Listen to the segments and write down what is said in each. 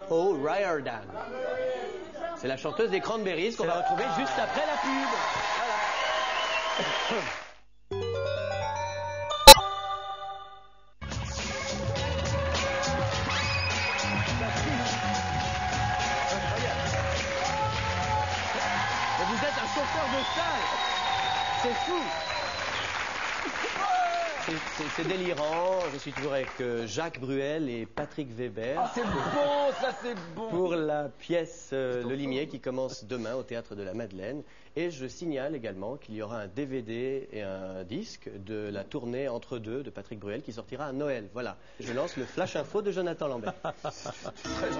O'Riordan. C'est la chanteuse des Cranberries qu'on va retrouver juste après la pub. Voilà. Mais vous êtes un chauffeur de salle. C'est fou. C'est délirant. Je suis toujours avec Jacques Bruel et Patrick Weber. Ah, c'est bon, ça c'est bon. Pour la pièce Le Limier qui commence demain au Théâtre de la Madeleine. Et je signale également qu'il y aura un DVD et un disque de la tournée Entre deux de Patrick Bruel qui sortira à Noël. Voilà. Je lance le Flash Info de Jonathan Lambert. Très gentil.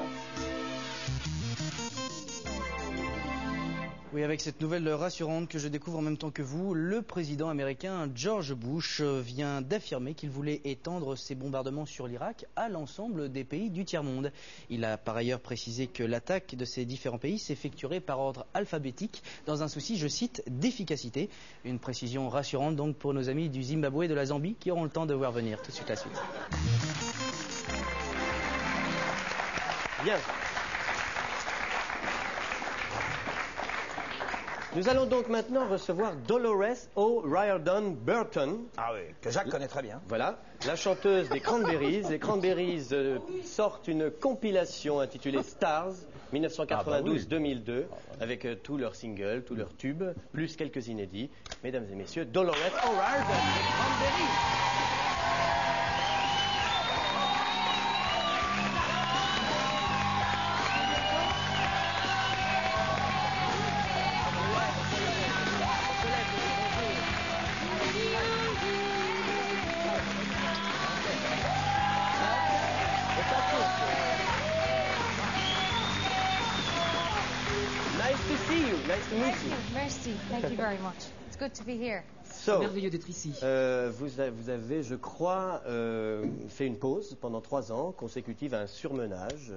Oui, avec cette nouvelle rassurante que je découvre en même temps que vous, le président américain George Bush vient d'affirmer qu'il voulait étendre ses bombardements sur l'Irak à l'ensemble des pays du tiers-monde. Il a par ailleurs précisé que l'attaque de ces différents pays s'effectuerait par ordre alphabétique dans un souci, je cite, d'efficacité. Une précision rassurante donc pour nos amis du Zimbabwe et de la Zambie qui auront le temps de voir venir tout de suite la suite. Bien. Nous allons donc maintenant recevoir Dolores O'Riordan Burton. Ah oui, que Jacques connaît très bien. Voilà, la chanteuse des Cranberries. Les Cranberries sortent une compilation intitulée Stars 1992-2002 avec tous leurs singles, tous leurs tubes, plus quelques inédits. Mesdames et messieurs, Dolores O'Riordan des Cranberries. Nice to meet you. Merci. Thank you very much. It's good to be here. C'est merveilleux d'être ici. Vous avez, je crois, fait une pause pendant 3 ans consécutive à un surmenage.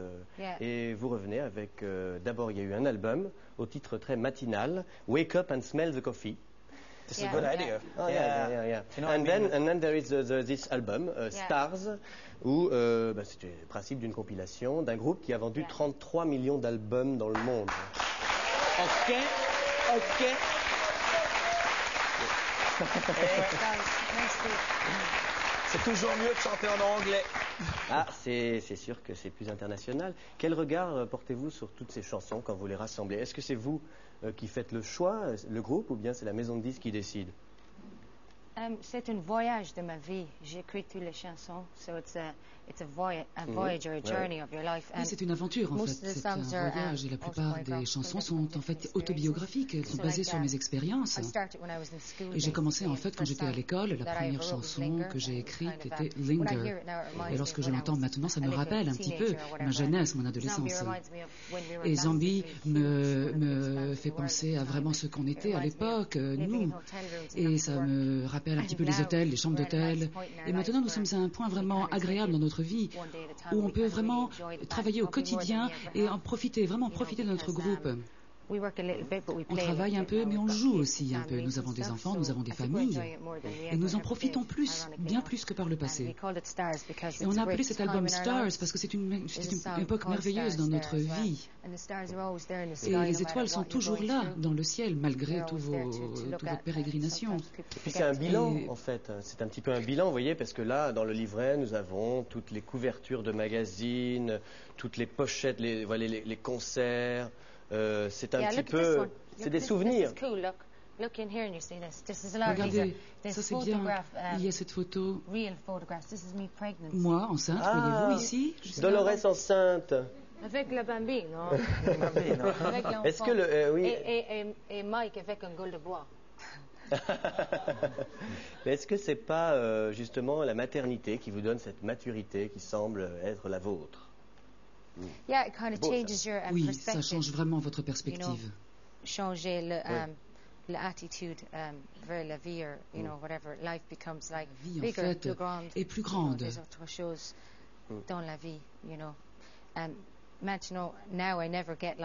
Et vous revenez avec, d'abord, il y a eu un album au titre très matinal, Wake Up and Smell the Coffee. It's a good idea. Oh, yeah. You know, and then there is this album, Stars, où c'est le principe d'une compilation d'un groupe qui a vendu 33 millions d'albums dans le monde. Ok. C'est toujours mieux de chanter en anglais. Ah, c'est sûr que c'est plus international. Quel regard portez-vous sur toutes ces chansons quand vous les rassemblez? Est-ce que c'est vous qui faites le choix, le groupe, ou bien c'est la maison de disques qui décide? C'est un voyage de ma vie. J'écris toutes les chansons, so it's a voyage or a journey of your life. Oui, c'est une aventure en fait, c'est un voyage et la plupart des chansons sont en fait autobiographiques, elles sont basées sur mes expériences. Et j'ai commencé en fait quand j'étais à l'école, la première chanson que j'ai écrite était Linger. Et lorsque je l'entends maintenant, ça me rappelle un petit peu ma jeunesse, mon adolescence. Et Zombie me fait penser à vraiment ce qu'on était à l'époque, nous. Et ça me rappelle un petit peu les hôtels, les chambres d'hôtel. Et maintenant, nous sommes à un point vraiment agréable dans notre vie où on peut vraiment travailler au quotidien et vraiment profiter de notre groupe. On travaille un peu, mais on joue aussi un peu. Nous avons des enfants, nous avons des familles. Et nous en profitons bien plus que par le passé. Et on a appelé cet album Stars parce que c'est une époque merveilleuse dans notre vie. Et les étoiles sont toujours là, dans le ciel, malgré toute votre pérégrination. Et puis c'est un bilan, en fait. C'est un petit peu un bilan, vous voyez, parce que là, dans le livret, nous avons toutes les couvertures de magazines, toutes les pochettes, les concerts. C'est un petit peu... C'est des souvenirs. Regardez, ça c'est bien. Il y a cette photo. Moi, enceinte, voyez-vous ici? Dolores enceinte. Avec le bambino. Est-ce que oui. Et Mike avec un gueule de bois. Mais est-ce que c'est pas justement la maternité qui vous donne cette maturité qui semble être la vôtre? Oui, ça change vraiment votre perspective. Changer l'attitude vers la vie, whatever. Life becomes like bigger, plus grande. Et plus grande. Des autres choses dans la vie, Maintenant, I never get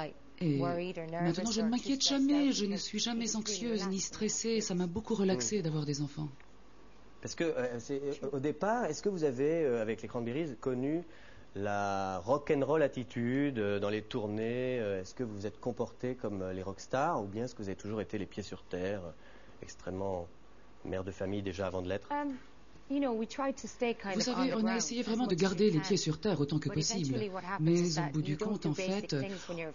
worried or nervous. Maintenant, je ne m'inquiète jamais, je ne suis jamais anxieuse ni stressée. Ça m'a beaucoup relaxée d'avoir des enfants. Parce que au départ, est-ce que vous avez, avec les Cranberries, connu la rock'n'roll attitude dans les tournées? Est-ce que vous vous êtes comporté comme les rockstars ou bien est-ce que vous avez toujours été les pieds sur terre, extrêmement mère de famille déjà avant de l'être? Vous savez, on a essayé vraiment de garder les pieds sur terre autant que possible. Mais au bout du compte, en fait,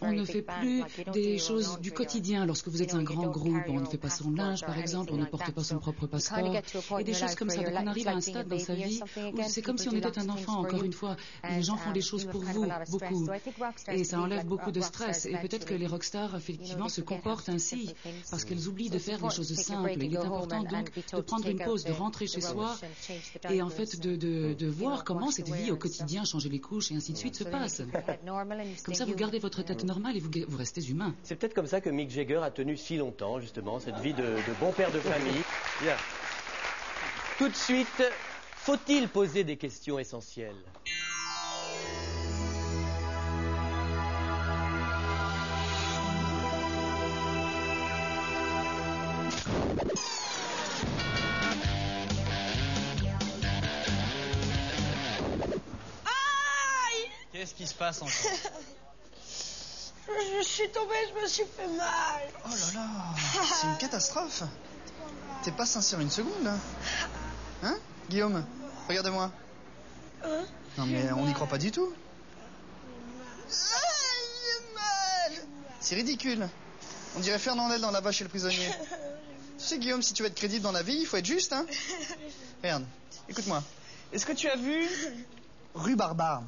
on ne fait plus des choses du quotidien. Lorsque vous êtes un grand groupe, on ne fait pas son linge, par exemple, on ne porte pas son propre passeport, et des choses comme ça. Donc on arrive à un stade dans sa vie où c'est comme si on était un enfant, encore une fois. Les gens font des choses pour vous, beaucoup. Et ça enlève beaucoup de stress. Et peut-être que les rockstars, effectivement, se comportent ainsi, parce qu'elles oublient de faire des choses simples. Il est important donc de prendre une pause, de rentrer chez soi, et en fait de voir comment cette vie au quotidien, changer les couches et ainsi de suite se passe. Comme ça, vous gardez votre tête normale et vous restez humain. C'est peut-être comme ça que Mick Jagger a tenu si longtemps, justement, cette vie de bon père de famille. Bien. Tout de suite, faut-il poser des questions essentielles? Qu'est-ce qui se passe encore? Je suis tombée, je me suis fait mal. Oh là là, c'est une catastrophe. T'es pas sincère une seconde, là. Hein, Guillaume? Regarde-moi. Hein? Non mais on n'y croit pas du tout. J'ai mal. C'est ridicule. On dirait Fernandel dans La Vache et le prisonnier. Tu sais, Guillaume, si tu veux être crédible dans la vie, il faut être juste, hein. Regarde, écoute-moi. Est-ce que tu as vu Rue Barbare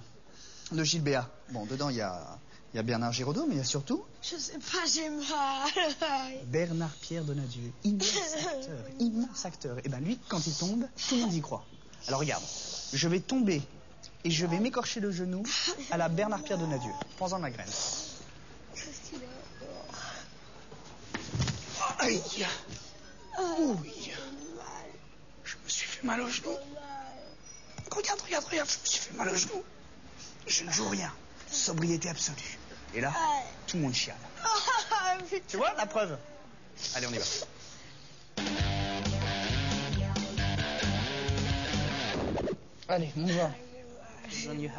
de Gilles Béat? Bon, dedans, il y a Bernard Giraudot, mais il y a surtout... Je sais pas, j'ai mal. Bernard-Pierre Donadieu, immense acteur. Et ben lui, quand il tombe, tout le monde y croit. Alors regarde, je vais tomber et je vais m'écorcher le genou à la Bernard-Pierre Donadieu. Prends-en ma graine. Aïe. Oui. Je me suis fait mal au genou. Regarde, je me suis fait mal au genou. Je ne joue rien. Sobriété absolue. Et là, tout le monde chiale. Tu vois la preuve? Allez, on y va. Allez, on y va.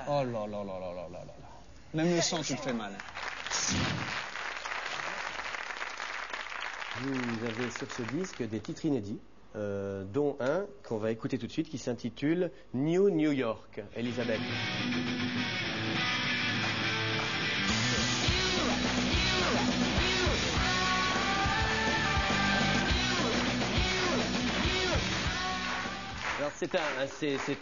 Oh là là là là là là là. Même le sang, tu te fais mal. Vous avez sur ce disque des titres inédits, dont un qu'on va écouter tout de suite qui s'intitule New New York. Elisabeth.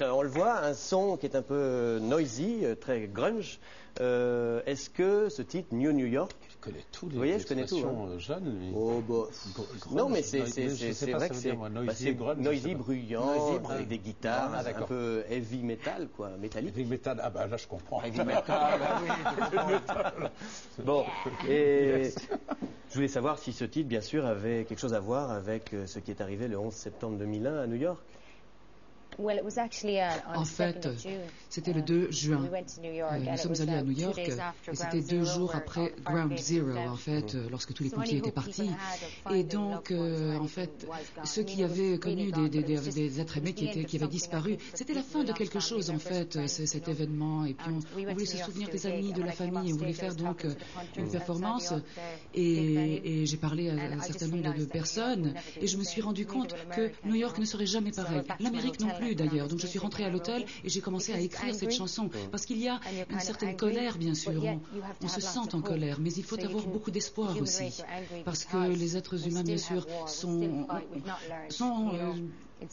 Alors on le voit, un son qui est un peu noisy, très grunge. Est-ce que ce titre New New York, je connais tous les vous voyez, je connais tout, hein. Jeunes, lui. Oh, bah, non, mais c'est vrai que c'est noisy, bruyant, avec des guitarres, un peu heavy metal, quoi, métallique. Heavy metal, ah bah là je comprends. Heavy metal, Bon, et je voulais savoir si ce titre, bien sûr, avait quelque chose à voir avec ce qui est arrivé le 11 septembre 2001 à New York. En fait, c'était le 2 juin. Nous sommes allés à New York et c'était 2 jours après Ground Zero, en fait, lorsque tous les pompiers étaient partis. Et donc, en fait, ceux qui avaient connu des êtres aimés qui avaient disparu, c'était la fin de quelque chose, en fait, cet événement. Et puis, on voulait se souvenir des amis, de la famille. On voulait faire donc une performance. Et j'ai parlé à un certain nombre de personnes et je me suis rendu compte que New York ne serait jamais pareil. L'Amérique non plus. D'ailleurs. Donc je suis rentrée à l'hôtel et j'ai commencé à écrire cette chanson parce qu'il y a une certaine colère, bien sûr. On se sent en colère, mais il faut avoir beaucoup d'espoir aussi. Parce que les êtres humains, bien sûr, sont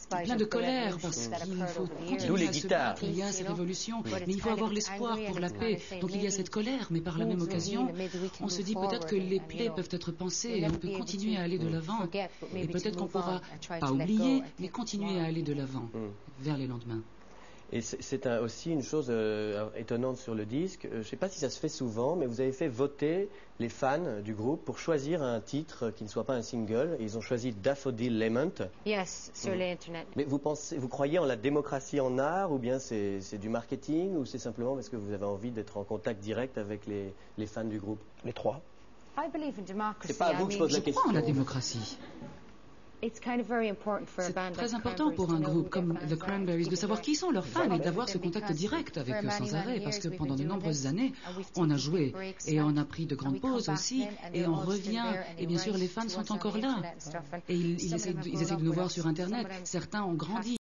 plein de colère parce qu'il faut continuer à se battre. Il y a cette révolution, mais il faut avoir l'espoir pour la paix. Donc il y a cette colère, mais par la même occasion, on se dit peut-être que les plaies peuvent être pansées et on peut continuer à aller de l'avant. Et peut-être qu'on pourra pas oublier, mais continuer à aller de l'avant vers les lendemains. Et c'est aussi une chose étonnante sur le disque. Je ne sais pas si ça se fait souvent, mais vous avez fait voter les fans du groupe pour choisir un titre qui ne soit pas un single. Et ils ont choisi Daffodil Lament. Yes, sur l'Internet. Mais vous croyez en la démocratie en art, ou bien c'est du marketing, ou c'est simplement parce que vous avez envie d'être en contact direct avec les fans du groupe? Les trois. C'est pas à vous que je pose la question. Je crois en la démocratie. C'est très important pour un groupe comme The Cranberries de savoir qui sont leurs fans et d'avoir ce contact direct avec eux sans arrêt, parce que pendant de nombreuses années, on a joué et on a pris de grandes pauses aussi, et on revient, et bien sûr les fans sont encore là, et ils essaient de nous voir sur Internet, certains ont grandi.